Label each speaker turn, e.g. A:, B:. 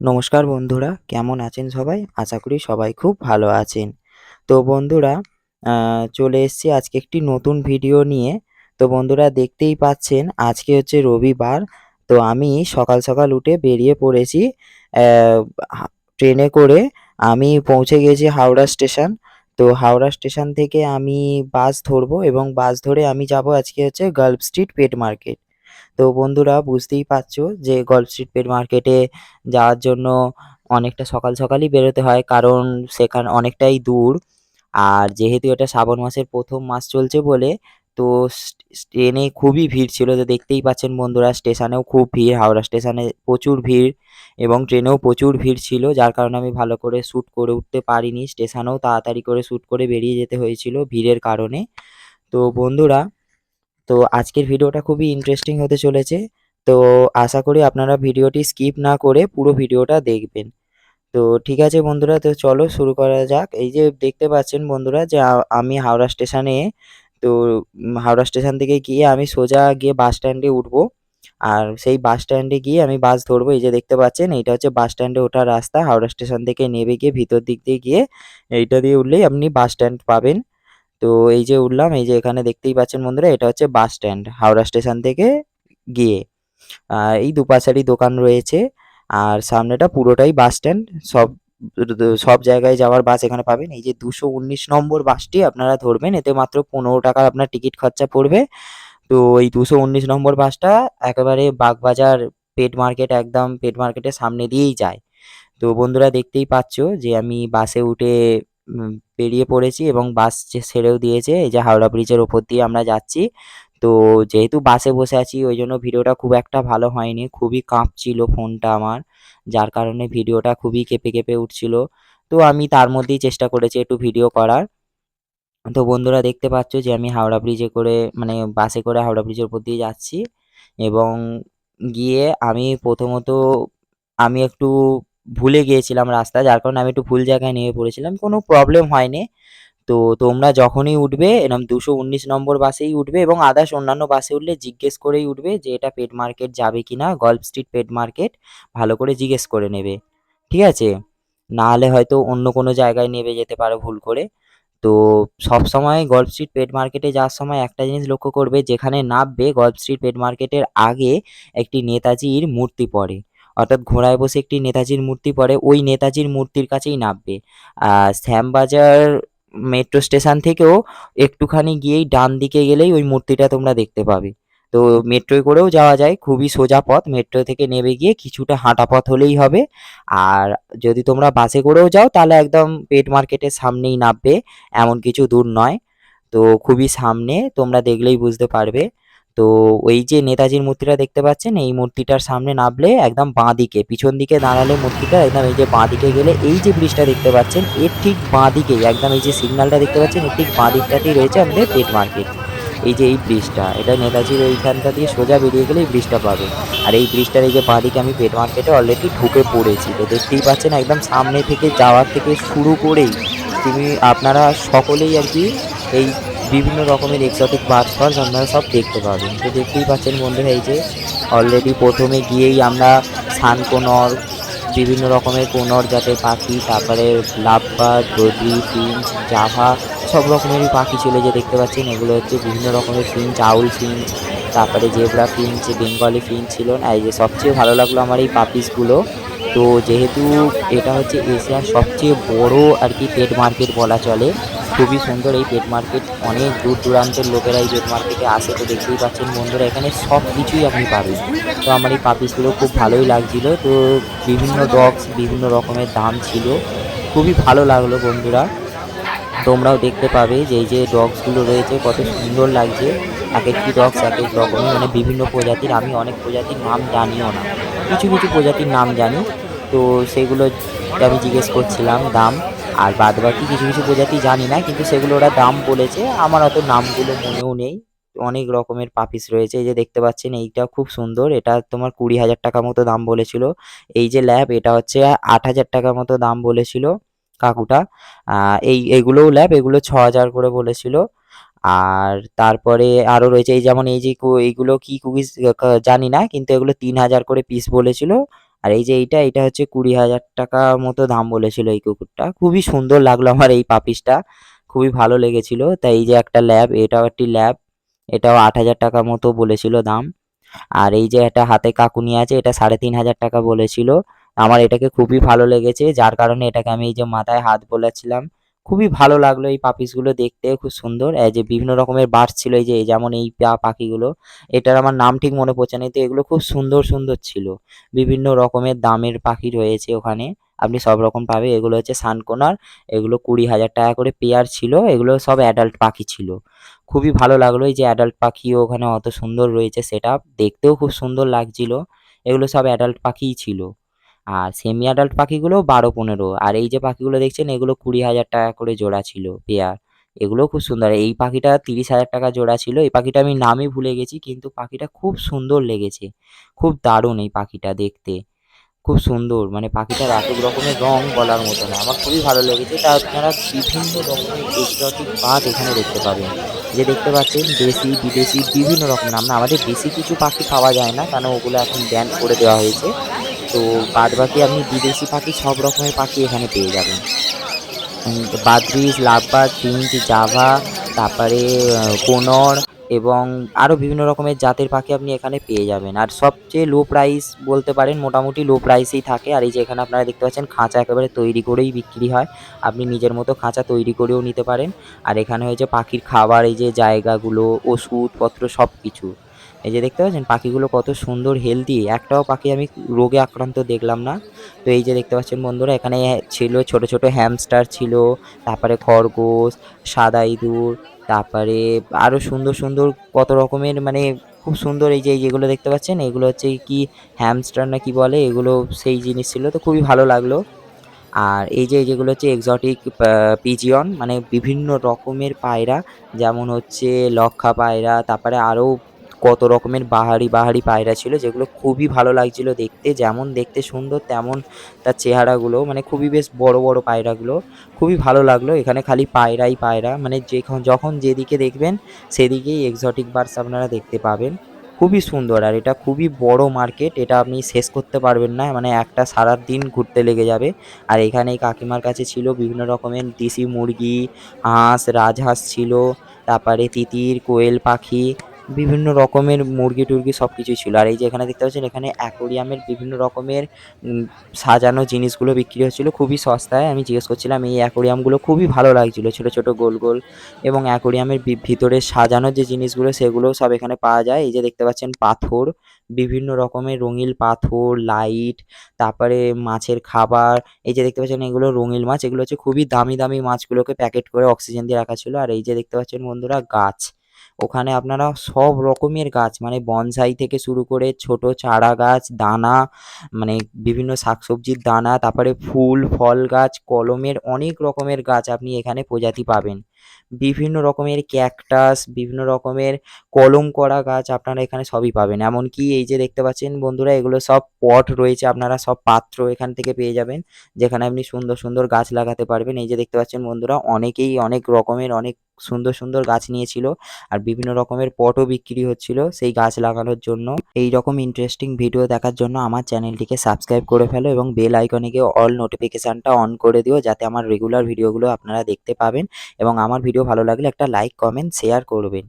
A: নমস্কার বন্ধুরা, কেমন আছেন সবাই? আশা করি সবাই খুব ভালো আছেন। তো বন্ধুরা, চলে এসেছি আজকে একটি নতুন ভিডিও নিয়ে। তো বন্ধুরা দেখতেই পাচ্ছেন আজকে হচ্ছে রবিবার। তো আমি সকাল সকাল উঠে বেরিয়ে পড়েছি অ্যা হা ট্রেনে করে। আমি পৌঁছে গেছি হাওড়া স্টেশন। তো হাওড়া স্টেশন থেকে আমি বাস ধরবো এবং বাস ধরে আমি যাবো আজকে হচ্ছে গার্লস স্ট্রিট পেট মার্কেট। তো বন্ধুরা বুঝতেই পারছো যে গল্ফ স্ট্রিট পেট মার্কেটে যাওয়ার জন্য অনেকটা সকাল সকালই বেরোতে হয়, কারণ সেখানে অনেকটাই দূর। আর যেহেতু এটা শ্রাবণ মাসের ১ম মাস চলছে বলে তো ট্রেনে খুবই ভিড় ছিল। তো দেখতেই পাচ্ছেন বন্ধুরা, স্টেশনেও খুব ভিড়, হাওড়া স্টেশনে প্রচুর ভিড় এবং ট্রেনেও প্রচুর ভিড় ছিল। যার কারণে আমি ভালো করে শ্যুট করে উঠতে পারিনি। স্টেশনেও তাড়াতাড়ি করে শ্যুট করে বেরিয়ে যেতে হয়েছিল ভিড়ের কারণে। তো বন্ধুরা, তো আজকের ভিডিওটা খুবই ইন্টারেস্টিং হতে চলেছে। তো আশা করি আপনারা ভিডিওটি স্কিপ না করে পুরো ভিডিওটা দেখবেন। তো ঠিক আছে বন্ধুরা, তো চলো শুরু করা যাক। এই যে দেখতে পাচ্ছেন বন্ধুরা যে আমি হাওড়া স্টেশনে, তো হাওড়া স্টেশন থেকে গিয়ে আমি সোজা গিয়ে বাস স্ট্যান্ডে উঠবো। আর সেই বাস স্ট্যান্ডে গিয়ে আমি বাস ধরবো। এই যে দেখতে পাচ্ছেন এইটা হচ্ছে বাস স্ট্যান্ডে ওঠার রাস্তা। হাওড়া স্টেশন থেকে নেমে গিয়ে ভিতর দিক দিয়ে গিয়ে এইটা দিয়ে উঠলেই আপনি বাস স্ট্যান্ড পাবেন। তো এই যে উঠলাম, এই যে এখানে দেখতেই পাচ্ছেন বন্ধুরা, এটা হচ্ছে বাস স্ট্যান্ড হাওড়া স্টেশন থেকে গিয়ে। এই দুপাশারই দোকান রয়েছে আর সামনেটা পুরোটাই বাস স্ট্যান্ড। সব সব জায়গায় যাওয়ার বাস এখানে পাবেন। এই যে ২১৯ নম্বর বাসটি আপনারা ধরবেন, এতে মাত্র ১৫ টাকা আপনার টিকিট খরচা পড়বে। তো এই ২১৯ নম্বর বাসটা একেবারে বাগবাজার পেট মার্কেট, একদম পেট মার্কেটের সামনে দিয়েই যায়। তো বন্ধুরা দেখতেই পাচ্ছ যে আমি বাসে উঠে উম বেরিয়ে পড়েছি এবং বাস ছেড়েও দিয়েছে। এই যে হাওড়া ব্রিজের ওপর দিয়ে আমরা যাচ্ছি। তো যেহেতু বাসে বসে আছি ওইজন্য ভিডিওটা খুব একটা ভালো হয়নি। খুবই কাঁপছিল ফোনটা আমার। যার কারণে ভিডিওটা খুবই কেঁপে, কেঁপে উঠছিল। তো আমি তার মধ্যেই চেষ্টা করেছি একটু ভিডিও করার। তো বন্ধুরা দেখতে পাচ্ছ যে আমি হাওড়া ব্রিজে করে, মানে বাসে করে হাওড়া ব্রিজের উপর দিয়ে যাচ্ছি এবং গিয়ে আমি প্রথমত আমি একটু ভুলে গিয়েছিলাম রাস্তা। যার কারণে আমি একটু ভুল জায়গায় নেমে পড়েছিলাম। কোনো প্রবলেম হয়নি। তো তোমরা যখনই উঠবে এরকম ২১৯ নম্বর বাসেই উঠবে এবং আদার্স অন্যান্য বাসে উঠলে জিজ্ঞেস করেই উঠবে যে এটা পেট মার্কেট যাবে কিনা, গল্ফ স্ট্রিট পেট মার্কেট ভালো করে জিজ্ঞেস করে নেবে। ঠিক আছে? না হলে হয়তো অন্য কোনো জায়গায় নেমে যেতে পারো ভুল করে। তো সবসময় গল্ফ স্ট্রিট পেট মার্কেটে যাওয়ার সময় একটা জিনিস লক্ষ্য করবে, যেখানে নামবে গল্ফ স্ট্রিট পেট মার্কেটের আগে একটি নেতাজির মূর্তি পড়ে। অর্থাৎ ঘোড়ায় বসে একটি নেতাজির মূর্তি পড়ে, ওই নেতাজির মূর্তির কাছেই নামবে। শ্যামবাজার মেট্রো স্টেশন থেকেও একটুখানি গিয়েই ডান দিকে গেলেই ওই মূর্তিটা তোমরা দেখতে পাবে। তো মেট্রোয় করেও যাওয়া যায়, খুবই সোজা পথ। মেট্রো থেকে নেমে গিয়ে কিছুটা হাঁটা পথ হলেই হবে। আর যদি তোমরা বাসে করেও যাও তাহলে একদম পেট মার্কেটের সামনেই নামবে, এমন কিছু দূর নয়। তো খুবই সামনে, তোমরা দেখলেই বুঝতে পারবে। তো ওই যে নেতাজির মূর্তিটা দেখতে পাচ্ছেন, এই মূর্তিটার সামনে নামলে একদম বাঁদিকে, পিছন দিকে দাঁড়ালে মূর্তিটা একদম এই যে বাঁদিকে গেলে এই যে ব্রিজটা দেখতে পাচ্ছেন এর ঠিক বাঁদিকেই একদম এই যে সিগন্যালটা দেখতে পাচ্ছেন এর ঠিক বাঁদিকটাতেই রয়েছে আমাদের পেট মার্কেট। এই যে এই ব্রিজটা, এটা নেতাজির ওইখানটা দিয়ে সোজা বেরিয়ে গেলে এই ব্রিজটা পাবে। আর এই ব্রিজটার এই যে বাঁদিকে আমি পেট মার্কেটে অলরেডি ঢুকে পড়েছি। তো দেখতেই পাচ্ছেন একদম সামনে থেকে যাওয়ার থেকে শুরু করেই আপনারা সকলেই আরকি এই বিভিন্ন রকমের এক্সোটিক বার্ডস ফার্স আপনারা সব দেখতে পাবেন। তো দেখতেই পাচ্ছেন বন্ধুরা, এই যে অলরেডি ১ম এ গিয়েই আমরা সানকোনর, বিভিন্ন রকমের কোনর জাতের পাখি, তারপরে লাভবার্ড, বদ্রি, ফিঞ্চ, জাভা সব রকমেরই পাখি ছিল যে দেখতে পাচ্ছেন। এগুলো হচ্ছে বিভিন্ন রকমের ফিঞ্চ, আউল ফিঞ্চ, তারপরে জেব্রা ফিঞ্চ, বেঙ্গলি ফিঞ্চ ছিল না। এই যে সবচেয়ে ভালো লাগলো আমার এই পাপিসগুলো। তো যেহেতু এটা হচ্ছে এশিয়ার সবচেয়ে বড় আরকি পেট মার্কেট বলা চলে। খুবই সুন্দর এই পেট মার্কেট। অনেক দূর দূরান্তের লোকেরা এই পেট মার্কেটে আসে। তো দেখতেই পাচ্ছেন বন্ধুরা এখানে সব কিছুই আপনি পাবেন। তো আমার এই পাপিসগুলো খুব ভালোই লাগছিল। তো বিভিন্ন ডগস বিভিন্ন রকমের দাম ছিল। খুবই ভালো লাগলো বন্ধুরা। তোমরাও দেখতে পাবে যে এই যে ডগসগুলো রয়েছে কত সুন্দর লাগছে। একেকটি ডগস একেক রকমের, মানে বিভিন্ন প্রজাতির। আমি অনেক প্রজাতির নাম জানিও না। কিছু, কিছু প্রজাতির নাম জানি। তো সেগুলো আমি জিজ্ঞেস করছিলাম দাম। আর বাদবাকি কিছু, কিছু প্রজাতি জানি না, কিন্তু সেগুলো ওরা দাম বলেছে। আমার অত নামগুলো মনেও নেই। অনেক রকমের পাপিস রয়েছে। এই যে দেখতে পাচ্ছেন এইটা খুব সুন্দর। এটা তোমার ২০,০০০ টাকা মতো দাম বলেছিল। এই যে ল্যাব, এটা হচ্ছে ৮,০০০ টাকা মতো দাম বলেছিল কাকুটা। এইগুলোও ল্যাব, এগুলো ৬,০০০ করে বলেছিল। আর তারপরে আরো রয়েছে এই যেমন এই যে এইগুলো কি কুকিজ জানি না, কিন্তু এগুলো ৩,০০০ করে পিস বলেছিল। আর এই যে এইটা হচ্ছে 20,000 টাকা মতো দাম বলেছিল এই কুকুরটা। খুবই সুন্দর লাগলো আমার এই পাপিসটা, খুবই ভালো লেগেছিল। তাই এই যে একটা ল্যাব, এটাও একটি ল্যাব, এটাও 8,000 টাকা মতো বলেছিল দাম। আর এই যে একটা হাতে কাকুনি আছে, এটা 3,500 টাকা বলেছিল। আমার এটাকে খুবই ভালো লেগেছে, যার কারণে এটাকে আমি এই যে মাথায় হাত বোলাচ্ছিলাম। খুবই ভালো লাগলো এই পাপিসগুলো দেখতে, খুব সুন্দর। এই যে বিভিন্ন রকমের বার্ডস ছিল, এই যে যেমন এই পাখিগুলো, এটার আমার নাম ঠিক মনে পড়ছে না, তো এগুলো খুব সুন্দর সুন্দর ছিল। বিভিন্ন রকমের দামের পাখি রয়েছে ওখানে, আপনি সব রকম পাবে। এগুলো হচ্ছে সানকোনার, এগুলো 20,000 টাকা করে পেয়ার ছিল, এগুলো সব অ্যাডাল্ট পাখি ছিল। খুবই ভালো লাগলো, এই যে অ্যাডাল্ট পাখিও ওখানে অত সুন্দর রয়েছে সেটআপ, দেখতেও খুব সুন্দর লাগছিল। এগুলো সব অ্যাডাল্ট পাখিই ছিল। আর সেমি অ্যাডাল্ট পাখিগুলো 12-15, আর এই যে পাখিগুলো দেখছেন এগুলো 20,000 টাকা করে জোড়া ছিল পেয়ার। এগুলোও খুব সুন্দর। এই পাখিটা 30,000 টাকা জোড়া ছিল। এই পাখিটা আমি নামই ভুলে গেছি, কিন্তু পাখিটা খুব সুন্দর লেগেছে। খুব দারুণ এই পাখিটা দেখতে। খুব সুন্দর, মানে পাখিটার এত রকমের রং বলার মতো না। আমার খুবই ভালো লেগেছে। তা আপনারা বিভিন্ন রকমের এক্সোটিক বার্ড এখানে দেখতে পাবেন। যে দেখতে পাচ্ছেন দেশি, বিদেশি বিভিন্ন রকমের। আমাদের দেশি কিছু পাখি পাওয়া যায় না, কারণ ওগুলো এখন ব্যান করে দেওয়া হয়েছে। তো বাদবাকি আপনি বিদেশি পাখি সব রকমের পাখি এখানে পেয়ে যাবেন। বাদরিশ, লাভবার্ড, ফিঞ্চ, জাভা, তারপরে কোনর এবং আরও বিভিন্ন রকমের জাতের পাখি আপনি এখানে পেয়ে যাবেন। আর সবচেয়ে লো প্রাইস বলতে পারেন, মোটামুটি লো প্রাইসেই থাকে। আর এই যে এখানে আপনারা দেখতে পাচ্ছেন খাঁচা একেবারে তৈরি করেই বিক্রি হয়। আপনি নিজের মতো খাঁচা তৈরি করেও নিতে পারেন। আর এখানে হয়েছে পাখির খাবার, এই যে জায়গাগুলো, ওষুধপত্র সব কিছু। এই যে দেখতে পাচ্ছেন পাখিগুলো কত সুন্দর হেলদি, একটাও পাখি আমি রোগে আক্রান্ত দেখলাম না। তো এই যে দেখতে পাচ্ছেন বন্ধুরা, এখানে ছিল ছোট ছোট হ্যামস্টার ছিল, তারপরে খরগোশ, সাদা ইঁদুর, তারপরে আরও সুন্দর সুন্দর কত রকমের, মানে খুব সুন্দর। এই যে যেগুলো দেখতে পাচ্ছেন এগুলো হচ্ছে কি হ্যামস্টার না কি বলে, এগুলো সেই জিনিস ছিল, তো খুবই ভালো লাগলো। আর এই যে যেগুলো হচ্ছে এক্সোটিক পিজিয়ন, মানে বিভিন্ন রকমের পায়রা, যেমন হচ্ছে লক্ষা পায়রা, তারপরে আরও কত রকমের বাহারি বাহারি পায়রা ছিল, যেগুলো খুবই ভালো লাগছিল দেখতে। যেমন দেখতে সুন্দর তেমন তার চেহারাগুলো, মানে খুবই বেশ বড় বড় পায়রাগুলো। খুবই ভালো লাগলো। এখানে খালি পায়রাই পায়রা, মানে যখন যেদিকে দেখবেন সেদিকেই এক্সোটিক বার্ডস আপনারা দেখতে পাবেন। খুবই সুন্দর, আর এটা খুবই বড় মার্কেট, এটা আপনি শেষ করতে পারবেন না, মানে একটা সারাদিন ঘুরতে লেগে যাবে। আর এখানে এই কাকিমার কাছে ছিল বিভিন্ন রকমের দেশি মুরগি, হাঁস, রাজহাঁস ছিল, তারপরে তিতির, কোয়েল পাখি, বিভিন্ন রকমের মুরগি টুরগি সব কিছুই ছিল। আর এই যে এখানে দেখতে পাচ্ছেন এখানে অ্যাকোরিয়ামের বিভিন্ন রকমের সাজানো জিনিসগুলো বিক্রি হচ্ছিল খুবই সস্তায়। আমি জিজ্ঞেস করছিলাম, এই অ্যাকোরিয়ামগুলো খুবই ভালো লাগছিল, ছোট ছোট গোল গোল, এবং অ্যাকোরিয়ামের ভিতরে সাজানোর যে জিনিসগুলো সেগুলোও সব এখানে পাওয়া যায়। এই যে দেখতে পাচ্ছেন পাথর, বিভিন্ন রকমের রঙিন পাথর, লাইট, তারপরে মাছের খাবার। এই যে দেখতে পাচ্ছেন এগুলো রঙিন মাছ, এগুলো হচ্ছে খুবই দামি দামি মাছগুলোকে প্যাকেট করে অক্সিজেন দিয়ে রাখা ছিল। আর এই যে দেখতে পাচ্ছেন বন্ধুরা গাছ, ওখানে আপনারা সব রকমের গাছ, মানে বনসাই থেকে শুরু করে ছোট চারা গাছ, দানা, মানে বিভিন্ন শাকসবজির দানা, তারপরে ফুল ফল গাছ, কলমের অনেক রকমের গাছ আপনি এখানে প্রজাতি পাবেন। বিভিন্ন রকমের ক্যাকটাস, বিভিন্ন রকমের কলম করা গাছ আপনারা এখানে সবই পাবেন। এমনকি এই যে দেখতে পাচ্ছেন বন্ধুরা, এগুলো সব পট রয়েছে, আপনারা সব পাত্র এখান থেকে পেয়ে যাবেন, যেখানে আপনি সুন্দর সুন্দর গাছ লাগাতে পারবেন। এই যে দেখতে পাচ্ছেন বন্ধুরা, অনেকেই অনেক রকমের অনেক সুন্দর সুন্দর গাছ নিয়েছিল, আর বিভিন্ন রকমের পটও বিক্রি হচ্ছিল সেই গাছ লাগানোর জন্য। এই রকম ইন্টারেস্টিং ভিডিও দেখার জন্য আমার চ্যানেলটিকে সাবস্ক্রাইব করে ফেলো এবং বেল আইকনে গিয়ে অল নোটিফিকেশানটা অন করে দিও, যাতে আমার রেগুলার ভিডিওগুলো আপনারা দেখতে পাবেন। এবং আমার ভিডিও ভালো লাগলে একটা লাইক, কমেন্ট, শেয়ার করবেন।